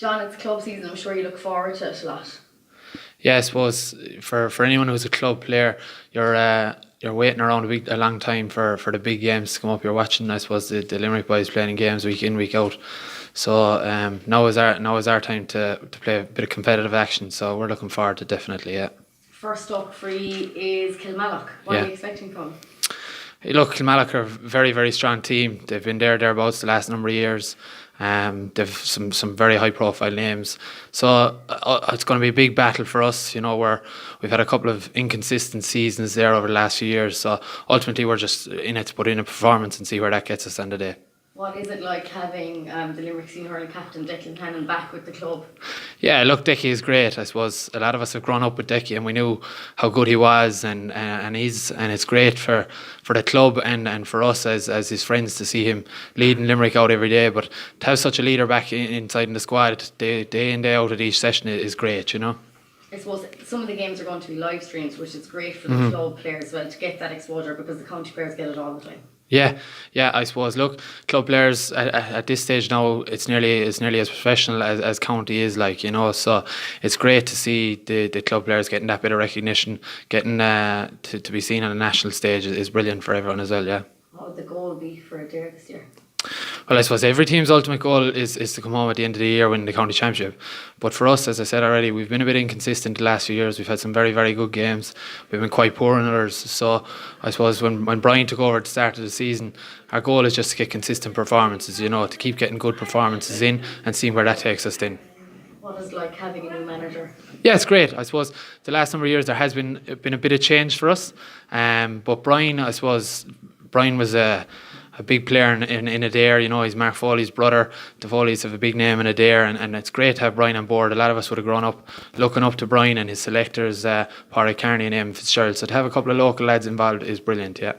John, it's club season. I'm sure you look forward to it a lot. Yeah, I suppose for anyone who's a club player, you're waiting around a long time for the big games to come up. You're watching, I suppose, the Limerick boys playing games week in, week out. So now is our time to play a bit of competitive action. So we're looking forward to definitely, yeah. First up for you is Kilmallock. What are you expecting from them? Hey, look, Kilmallock are a very, very strong team. They've been thereabouts the last number of years. They've some very high profile names, so it's going to be a big battle for us. Where we've had a couple of inconsistent seasons there over the last few years. So ultimately, we're just in it to put in a performance and see where that gets us end of the day. What is it like having the Limerick senior hurling captain Declan Hannon back with the club? Yeah, look, Decky is great. I suppose a lot of us have grown up with Decky and we knew how good he was, and it's great for the club and for us as his friends to see him leading Limerick out every day. But to have such a leader back inside in the squad day in day out at each session is great. I suppose some of the games are going to be live streams, which is great for the club players as well to get that exposure, because the county players get it all the time. Yeah, I suppose. Look, club players at this stage now, it's nearly as professional as county is, So it's great to see the club players getting that bit of recognition, getting to be seen on a national stage is brilliant for everyone as well. Yeah. What would the goal be for Adare this year? Well, I suppose every team's ultimate goal is to come home at the end of the year winning the county championship. But for us, as I said already, we've been a bit inconsistent the last few years. We've had some very, very good games. We've been quite poor in others. So I suppose when Brian took over at the start of the season, our goal is just to get consistent performances, to keep getting good performances in and seeing where that takes us then. What is it like having a new manager? Yeah, it's great. I suppose the last number of years there has been a bit of change for us. But Brian, I suppose, was a big player in Adare. He's Mark Foley's brother. The Foleys have a big name in Adare, and it's great to have Brian on board. A lot of us would have grown up looking up to Brian and his selectors, Pádraig Carney and Fitzgibbon. So to have a couple of local lads involved is brilliant, yeah.